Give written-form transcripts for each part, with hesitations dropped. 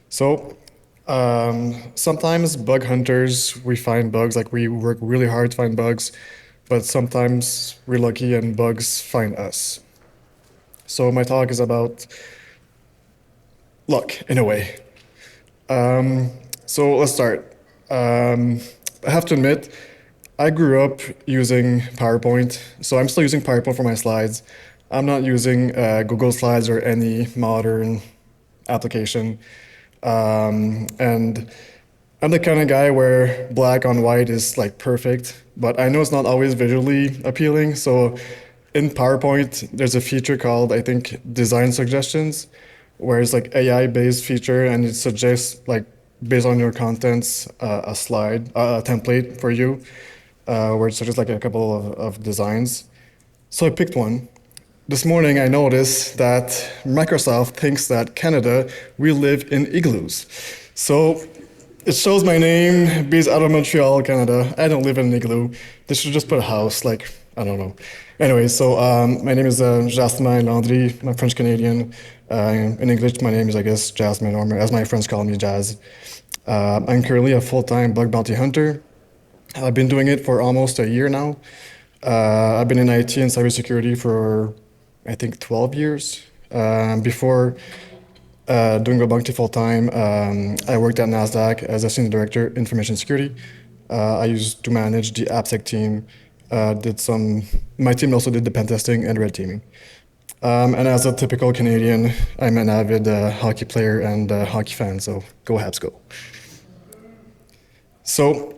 So sometimes bug hunters, we find bugs, like we work really hard to find bugs, but sometimes we're lucky and bugs find us. So my talk is about luck, in a way. So let's start. I have to admit, I grew up using PowerPoint, so I'm still using PowerPoint for my slides. I'm not using Google Slides or any modern application. And I'm the kind of guy where black on white is like perfect, but I know it's not always visually appealing. So in PowerPoint, there's a feature called, I think, design suggestions, where it's like AI-based feature and it suggests like based on your contents, a slide, a template for you, where it suggests like a couple of designs. So I picked one. This morning, I noticed that Microsoft thinks that Canada, we live in igloos. So it shows my name, based out of Montreal, Canada. I don't live in an igloo. They should just put a house, like, I don't know. Anyway, so my name is Jasmin Landry. I'm French Canadian. In English, my name is, I guess, Jasmine, or as my friends call me, Jazz. I'm currently a full-time bug bounty hunter. I've been doing it for almost a year now. I've been in IT and cybersecurity for, I think, 12 years. Before doing bug bounty full time, I worked at NASDAQ as a senior director, information security. I used to manage the AppSec team. My team also did the pen testing and red teaming. And as a typical Canadian, I'm an avid hockey player and hockey fan, so go Habs go. So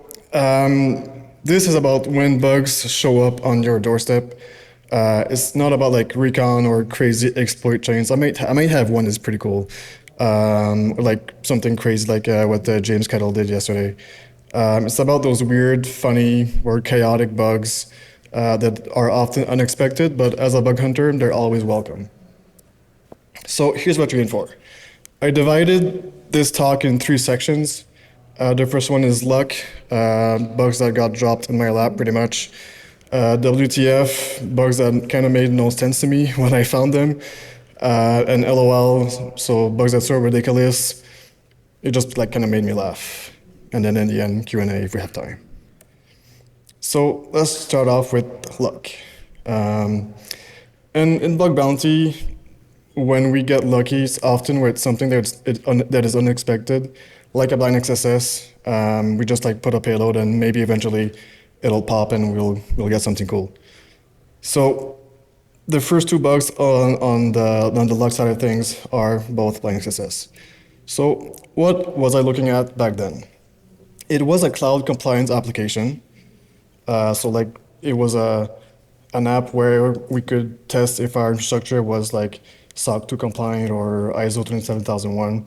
this is about when bugs show up on your doorstep. It's not about like recon or crazy exploit chains. I might have one that's pretty cool, like something crazy like what James Kettle did yesterday. It's about those weird, funny, or chaotic bugs that are often unexpected, but as a bug hunter, they're always welcome. So here's what you're in for. I divided this talk in three sections. The first one is luck, bugs that got dropped in my lap pretty much. WTF, bugs that kind of made no sense to me when I found them. And LOL, so bugs that so ridiculous, it just like kind of made me laugh. And then in the end, Q&A if we have time. So let's start off with luck. And in bug bounty, when we get lucky, it's often with something that is unexpected, like a blind XSS. We just like put a payload and maybe eventually it'll pop and we'll get something cool. So the first two bugs on the luck side of things are both blind XSS. So what was I looking at back then? It was a cloud compliance application. So like it was an app where we could test if our infrastructure was like SOC 2 compliant or ISO 27001,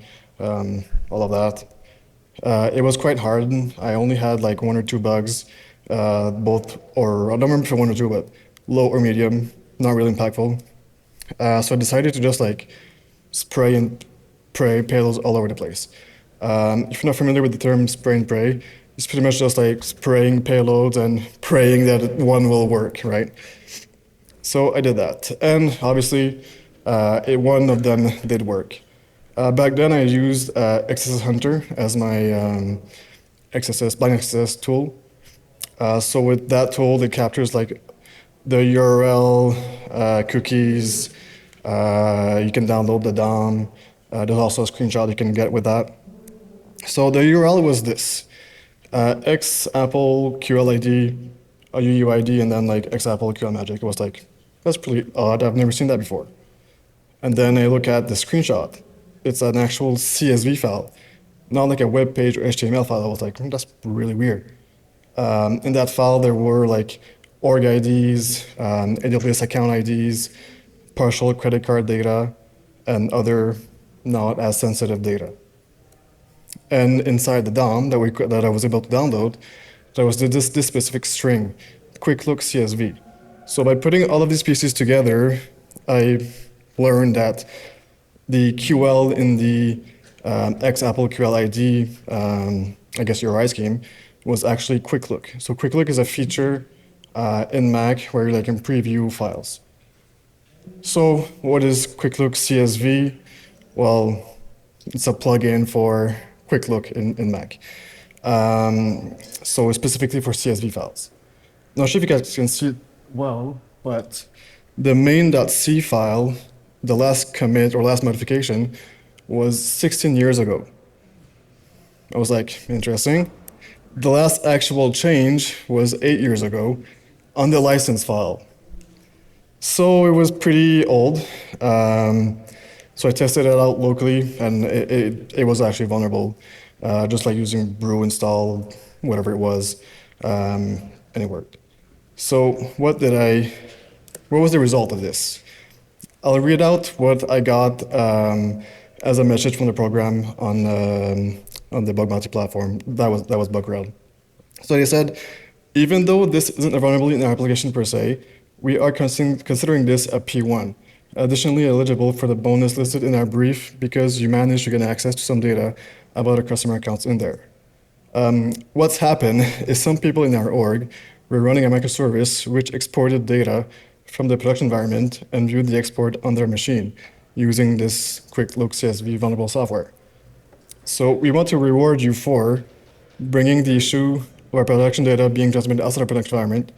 all of that. It was quite hard. I only had like one or two bugs, both, or I don't remember if it one or two, but low or medium, not really impactful. So I decided to just like spray and pray payloads all over the place. If you're not familiar with the term spray and pray, it's pretty much just like spraying payloads and praying that one will work, right? So I did that, and obviously, one of them did work. Back then, I used XSS Hunter as my blind XSS tool. So with that tool, it captures like the URL, cookies. You can download the DOM. There's also a screenshot you can get with that. So the URL was this: X Apple QLID, a UUID, and then like X Apple QL Magic. It was like, that's pretty odd. I've never seen that before. And then I look at the screenshot. It's an actual CSV file, not like a web page or HTML file. I was like, that's really weird. In that file, there were like org IDs, AWS account IDs, partial credit card data, and other not as sensitive data. And inside the DOM that I was able to download, there was this specific string, quick look CSV. So by putting all of these pieces together, I learned that the QL in the X Apple QLID, I guess URI scheme, was actually quick look. So quick look is a feature in Mac where you can preview files. So what is quick look CSV? Well, It's a plugin for Quick Look in Mac. So specifically for CSV files. Not sure if you guys can see it well, but the main.c file, the last commit or last modification, was 16 years ago. I was like, interesting. The last actual change was 8 years ago on the license file. So it was pretty old. So I tested it out locally, and it was actually vulnerable, just like using brew install, whatever it was, and it worked. So what was the result of this? I'll read out what I got as a message from the program on the bug bounty platform. That was bug So they said, even though this isn't a vulnerability in our application per se, we are considering this a P1. Additionally eligible for the bonus listed in our brief because you managed to get access to some data about our customer accounts in there. What's happened is some people in our org were running a microservice which exported data from the production environment and viewed the export on their machine using this quick look CSV vulnerable software. So we want to reward you for bringing the issue of our production data being transmitted outside our production environment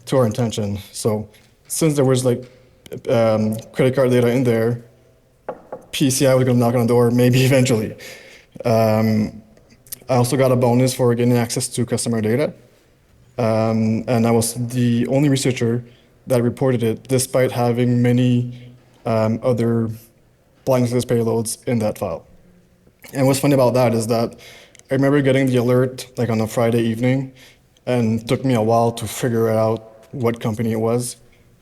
to our attention. So since there was like credit card data in there, PCI was going to knock on the door, maybe eventually. I also got a bonus for getting access to customer data. And I was the only researcher that reported it, despite having many other blind access payloads in that file. And what's funny about that is that I remember getting the alert like on a Friday evening, and it took me a while to figure out what company it was,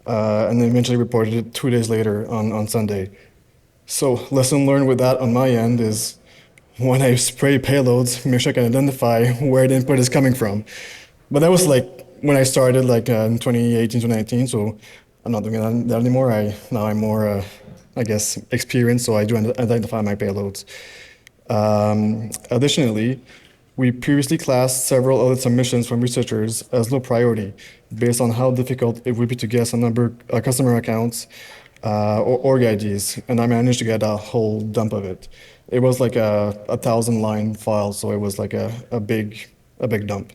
and then eventually reported it 2 days later on Sunday. So lesson learned with that on my end is when I spray payloads, make sure I can identify where the input is coming from. But that was like when I started like in 2018, 2019, so I'm not doing that anymore. Now I'm more, I guess, experienced, so I do identify my payloads. Additionally, we previously classed several other submissions from researchers as low priority based on how difficult it would be to guess a number of customer accounts or org IDs, and I managed to get a whole dump of it. It was like a 1,000-line file, so it was like a big dump.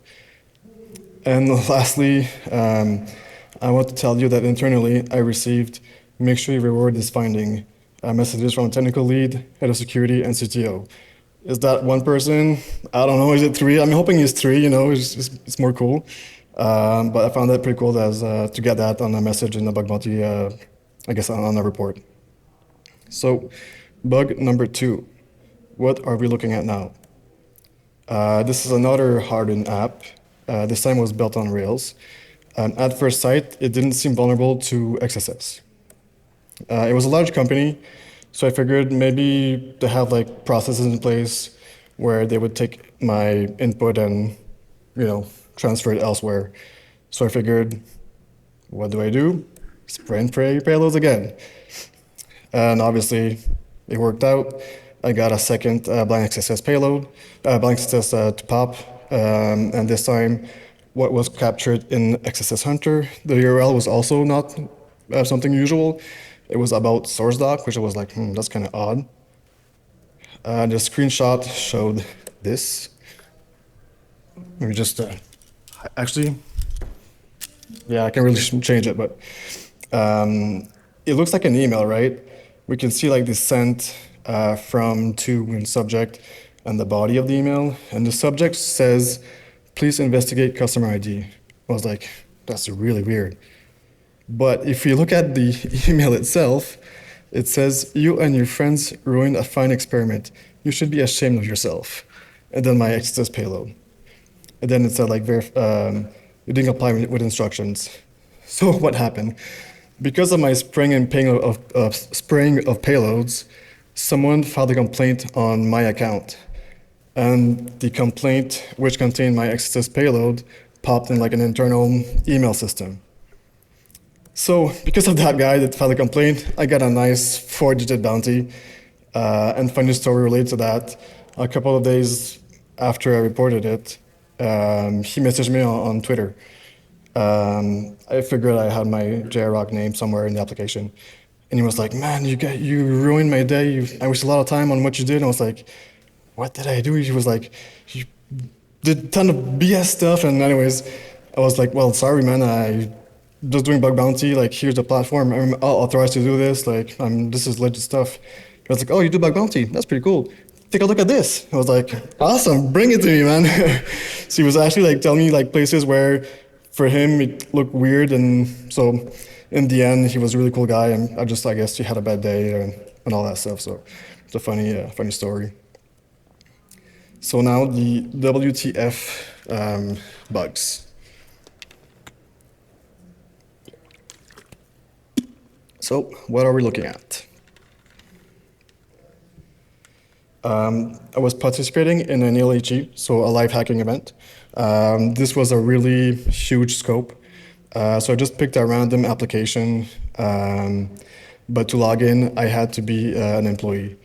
And lastly, I want to tell you that internally I received make sure you reward this finding messages from technical lead, head of security, and CTO. Is that one person? I don't know. Is it 3? I'm hoping it's 3. You know, it's more cool. But I found that pretty cool to get that on a message in the bug bounty, I guess, on a report. So, bug number 2. What are we looking at now? This is another hardened app. This time was built on Rails. At first sight, it didn't seem vulnerable to XSS. It was a large company, so I figured maybe they have like processes in place where they would take my input and, transfer it elsewhere. So I figured, what do? Spray and pray payloads again. And obviously, it worked out. I got a second blind XSS payload, blind XSS to pop, and this time, what was captured in XSS Hunter, the URL was also not something usual. It was about source doc, which I was like, that's kind of odd. The screenshot showed this. Let me just, actually, yeah, I can really change it, but it looks like an email, right? We can see like the sent from to in subject and the body of the email. And the subject says, please investigate customer ID. I was like, that's really weird. But if you look at the email itself, it says, you and your friends ruined a fine experiment. You should be ashamed of yourself. And then my XSS payload. And then it said like, you didn't comply with instructions. So what happened? Because of my spraying of payloads, someone filed a complaint on my account. And the complaint, which contained my XSS payload, popped in like an internal email system. So because of that guy that filed a complaint, I got a nice 4-digit bounty. And funny story related to that, a couple of days after I reported it, he messaged me on Twitter. I figured I had my JR0ch name somewhere in the application. And he was like, man, you ruined my day. I wasted a lot of time on what you did. And I was like, what did I do? He was like, you did a ton of BS stuff. And anyways, I was like, well, sorry, man. I just doing bug bounty. Like, here's the platform. I'm authorized to do this. Like, this is legit stuff. He was like, oh, you do bug bounty? That's pretty cool. Take a look at this. I was like, awesome. Bring it to me, man. So he was actually like telling me like places where for him it looked weird. And so in the end, he was a really cool guy. And I guess he had a bad day and all that stuff. So it's a funny story. So now the WTF bugs. So what are we looking at? I was participating in an LHE, so a live hacking event. This was a really huge scope. So I just picked a random application, but to log in, I had to be an employee.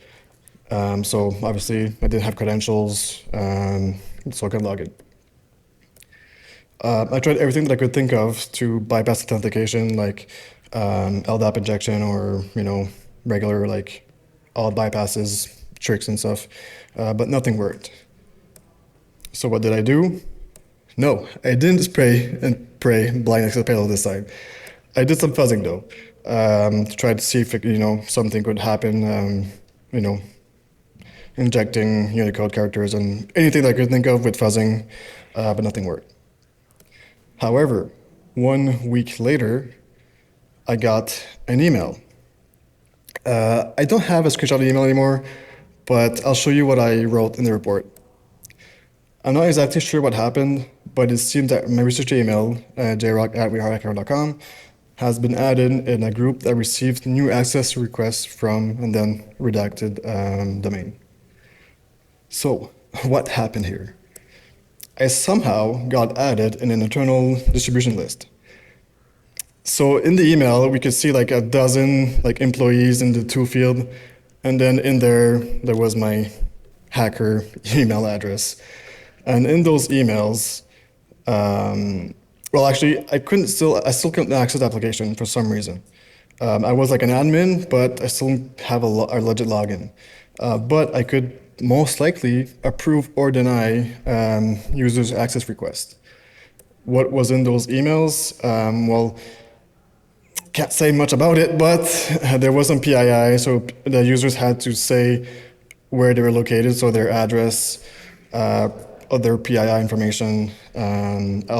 So obviously, I didn't have credentials, so I couldn't log in. I tried everything that I could think of to bypass authentication, like LDAP injection or regular like all bypasses, tricks and stuff, but nothing worked. So what did I do? No, I didn't spray and pray blind access payload this time. I did some fuzzing though, to try to see if something could happen. Injecting Unicode characters and anything that I could think of with fuzzing, but nothing worked. However, 1 week later, I got an email. I don't have a screenshot of the email anymore, but I'll show you what I wrote in the report. I'm not exactly sure what happened, but it seems that my researcher email, jroch@wearehacker.com, has been added in a group that received new access requests from, and then redacted domain. So what happened here? I somehow got added in an internal distribution list. So in the email, we could see like a dozen like employees in the to field, and then in there was my hacker email address. And in those emails, well, actually, I still couldn't access the application for some reason. I was like an admin, but I still have a legit login. But I could most likely approve or deny users' access request. What was in those emails? Well, can't say much about it, but there was some PII, so the users had to say where they were located, so their address, other PII information, as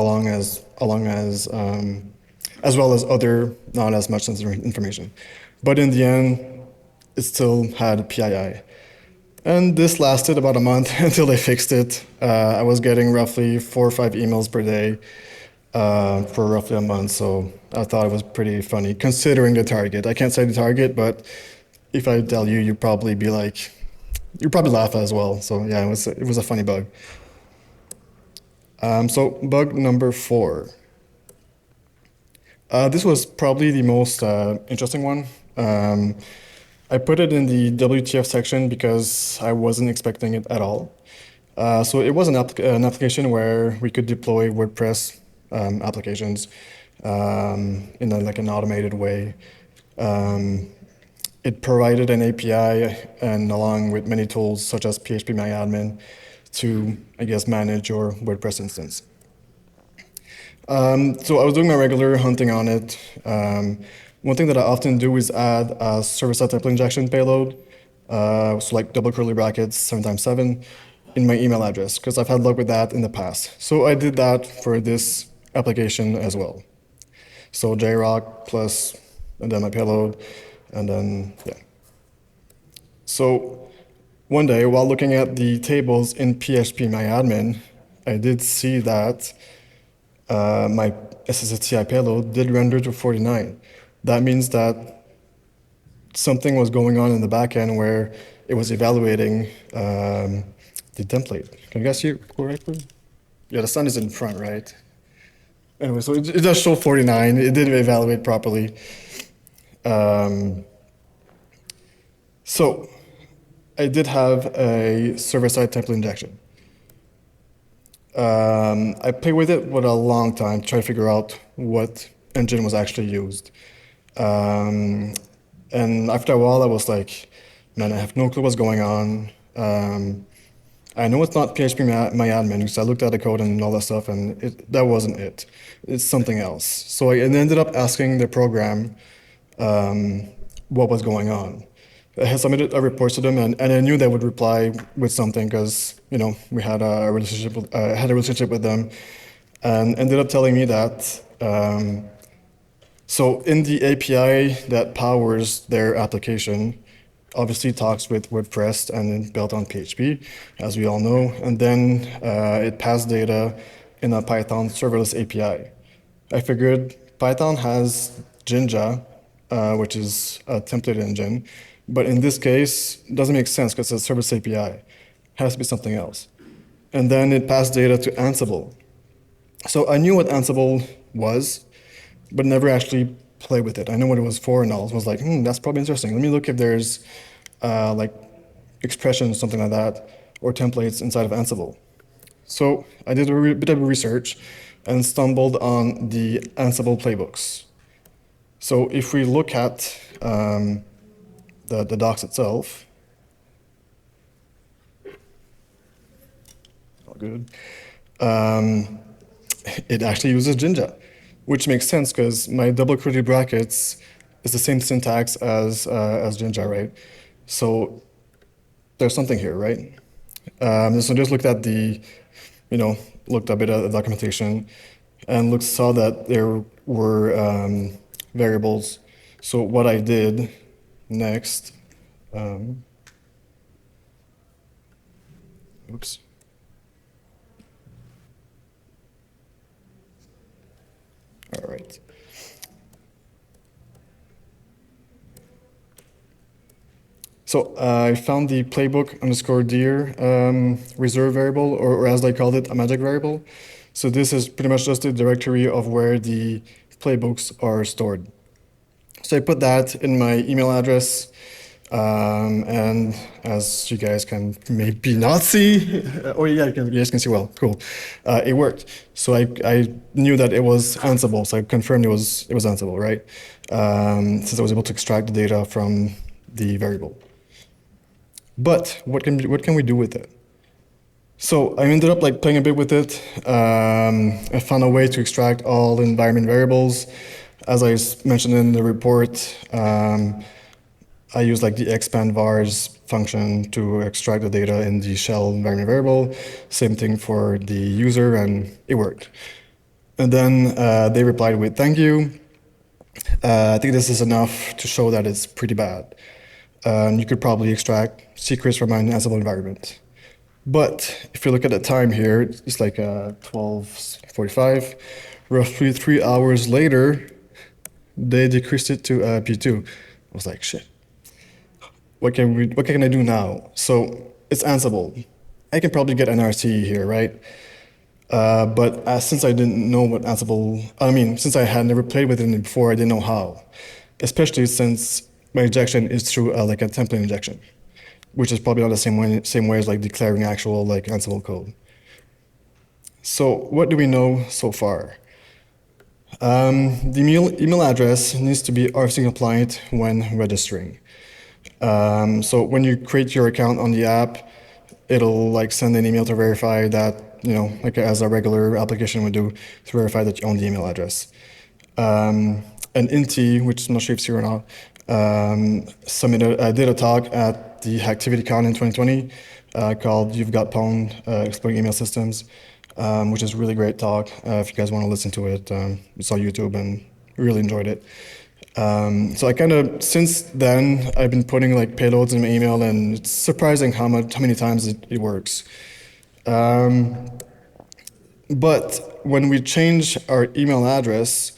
well as other not as much sensitive information. But in the end, it still had PII. And this lasted about a month until they fixed it. I was getting roughly 4 or 5 emails per day for roughly a month, so I thought it was pretty funny, considering the target. I can't say the target, but if I tell you, you'd probably be like, you'd probably laugh as well. So yeah, it was a funny bug. So bug number 4. This was probably the most interesting one. I put it in the WTF section because I wasn't expecting it at all. So it was an application where we could deploy WordPress applications in like an automated way. It provided an API and along with many tools such as PHPMyAdmin to, I guess, manage your WordPress instance. So I was doing my regular hunting on it. One thing that I often do is add a server-side template injection payload, so like double curly brackets, 7x7, in my email address, because I've had luck with that in the past. So I did that for this application as well. So JRoch plus, and then my payload, and then, yeah. So one day, while looking at the tables in PHPMyAdmin, I did see that my SSHTI payload did render to 49. That means that something was going on in the backend where it was evaluating the template. Can you guys see it correctly? Yeah, the sun is in front, right? Anyway, so it does show 49. It did evaluate properly. So I did have a server-side template injection. I played with it for a long time to try to figure out what engine was actually used. And And after a while, I was like, man, I have no clue what's going on. I know it's not PHP my admin because I looked at the code and all that stuff, and that wasn't it. It's something else. So I ended up asking the program what was going on. I had submitted a report to them, and I knew they would reply with something because we had a relationship with them, and ended up telling me that. So in the API that powers their application, obviously talks with WordPress and built on PHP, as we all know, and then it passed data in a Python serverless API. I figured Python has Jinja, which is a template engine, but in this case, it doesn't make sense because it's a serverless API. It has to be something else. And then it passed data to Ansible. So I knew what Ansible was, but never actually played with it. I know what it was for and all. So I was like, that's probably interesting. Let me look if there's like expressions, something like that, or templates inside of Ansible. So I did a bit of research and stumbled on the Ansible playbooks. So if we look at the docs itself, all good, it actually uses Jinja, which makes sense because my double curly brackets is the same syntax as Jinja, right? So there's something here, right? So just looked at looked a bit at the documentation and saw that there were variables. So what I did next, oops. All right. So I found the playbook underscore dir reserve variable, or as they called it, a magic variable. So this is pretty much just a directory of where the playbooks are stored. So I put that in my email address, and as you guys can maybe not see, oh yeah, you guys can see well, cool. It worked. So I knew that it was Ansible, so I confirmed it was Ansible, right? Since I was able to extract the data from the variable. But what can we do with it? So I ended up playing a bit with it. I found a way to extract all environment variables. As I mentioned in the report, I use the expand vars function to extract the data in the shell environment variable. Same thing for the user, and it worked. And then they replied with thank you. I think this is enough to show that it's pretty bad. You could probably extract secrets from an Ansible environment. But if you look at the time here, it's 12:45. Roughly 3 hours later, they decreased it to P2. I was like, shit. What can I do now? So it's Ansible. I can probably get NRC here, right? But since I didn't know what Ansible, since I had never played with it before, I didn't know how. Especially since my injection is through a template injection, which is probably not the same way as declaring actual Ansible code. So what do we know so far? The email address needs to be RFC compliant when registering. So when you create your account on the app, it'll send an email to verify that, as a regular application would do, to verify that you own the email address. And Inti, which I'm not sure if it's here or not, did a talk at the ActivityCon in 2020 called You've Got Pwned, Exploring Email Systems, which is a really great talk. If you guys want to listen to it, it's on YouTube and really enjoyed it. So since then, I've been putting payloads in my email, and it's surprising how many times it works. But when we change our email address,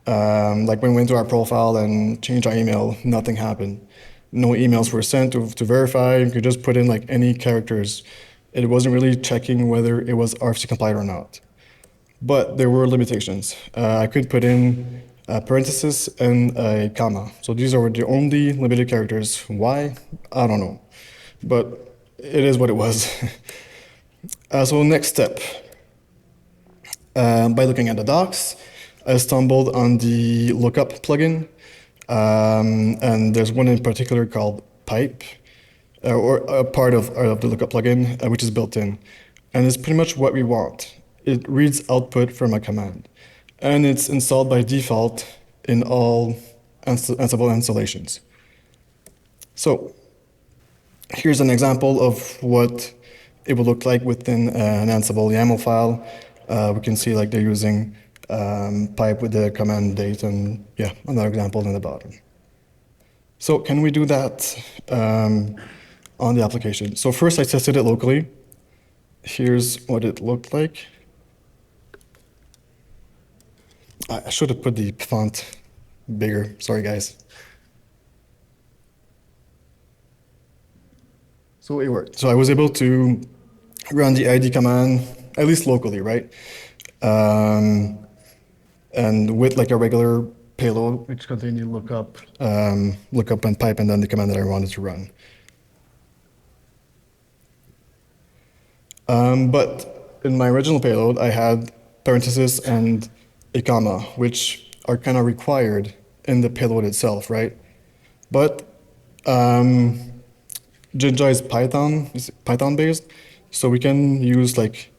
when we went to our profile and changed our email, nothing happened. No emails were sent to verify. You could just put in any characters. It wasn't really checking whether it was RFC compliant or not. But there were limitations. I could put in a parenthesis and a comma. So these are the only limited characters. Why? I don't know. But it is what it was. So next step. By looking at the docs, I stumbled on the lookup plugin. And there's one in particular called pipe, or a part of the lookup plugin, which is built in. And it's pretty much what we want. It reads output from a command. And it's installed by default in all Ansible installations. So here's an example of what it would look like within an Ansible YAML file. We can see like they're using pipe with the command date, and yeah, another example in the bottom. So can we do that on the application? So first I tested it locally. Here's what it looked like. I should have put the font bigger. Sorry, guys. So it worked. So I was able to run the ID command, at least locally, right? And with like a regular payload, which contained the lookup and pipe, and then the command that I wanted to run. But in my original payload, I had parentheses and a comma, which are kind of required in the payload itself, right? But Jinja is Python based, so we can use like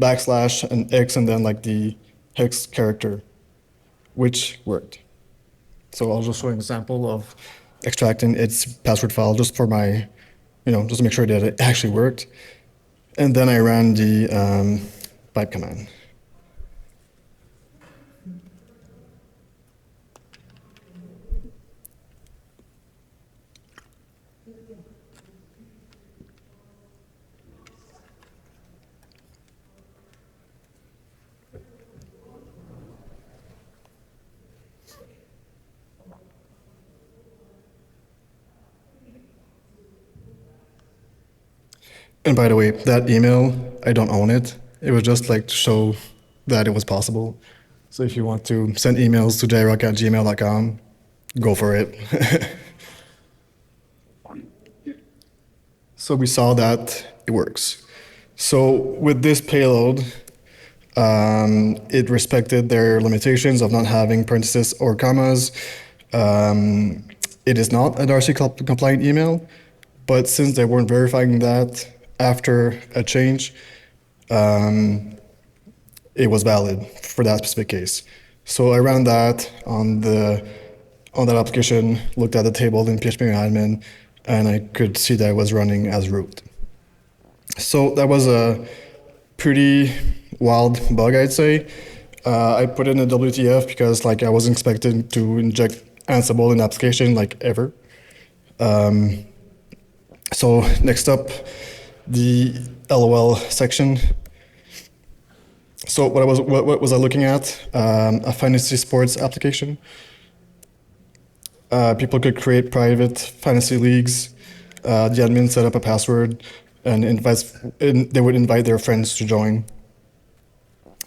backslash and X and then like the hex character, which worked. So I'll just show you an example of extracting its password file just for my, just to make sure that it actually worked. And then I ran the pipe command. And by the way, that email, I don't own it. It was just like to show that it was possible. So if you want to send emails to JR0ch@gmail.com, go for it. So we saw that it works. So with this payload, it respected their limitations of not having parentheses or commas. It is not a Darcy compliant email, but since they weren't verifying that after a change, it was valid for that specific case. So I ran that on that application, looked at the table in php-admin, and I could see that it was running as root. So that was a pretty wild bug, I'd say. I put in a WTF because like I wasn't expecting to inject Ansible in the application like ever. So next up, the LOL section. So what was I looking at? A fantasy sports application. People could create private fantasy leagues. The admin set up a password, and they would invite their friends to join.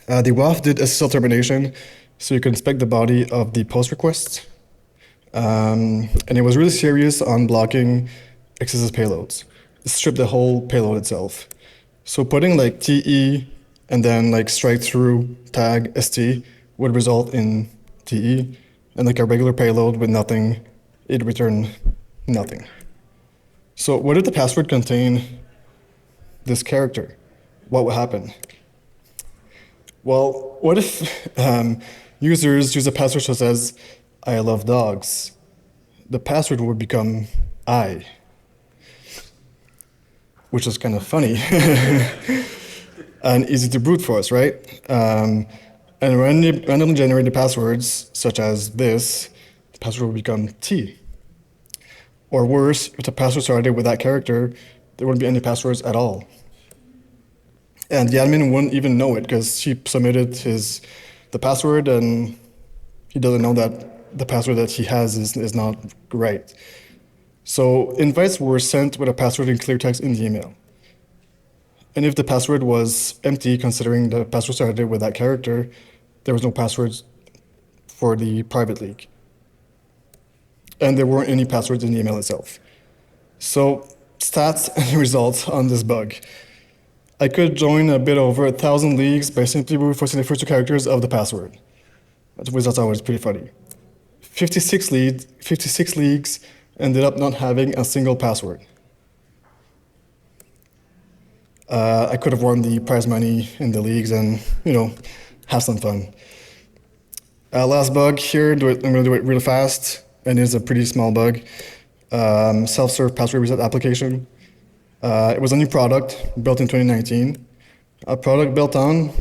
The WAF did SSL termination, so you could inspect the body of the post requests. And it was really serious on blocking excessive payloads. It stripped the whole payload itself. So putting like TE and then like strike through tag ST would result in TE, and like a regular payload with nothing, it'd return nothing. So what if the password contain this character? What would happen? Well, what if users use a password such as I love dogs? The password would become I, which is kind of funny and easy to brute force, right? And randomly generated passwords such as this, the password would become T. Or worse, if the password started with that character, there wouldn't be any passwords at all. And the admin wouldn't even know it because he submitted the password and he doesn't know that the password that he has is not right. So invites were sent with a password in clear text in the email. And if the password was empty, considering the password started with that character, there was no passwords for the private league. And there weren't any passwords in the email itself. So stats and results on this bug. I could join a bit over 1,000 leagues by simply reinforcing the first two characters of the password. Which I thought was pretty funny. 56 leagues ended up not having a single password. I could have won the prize money in the leagues and, have some fun. Last bug here, I'm going to do it real fast, and it's a pretty small bug. Self-serve password reset application. It was a new product built in 2019. A product built on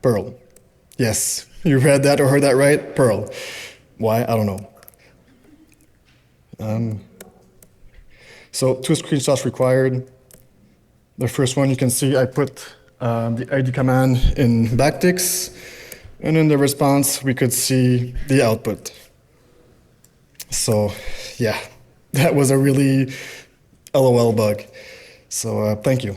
Perl. Yes, you read that or heard that right, Perl. Why? I don't know. So 2 screenshots required. The first one you can see I put the ID command in backticks, and in the response we could see the output. So yeah, that was a really LOL bug. So thank you.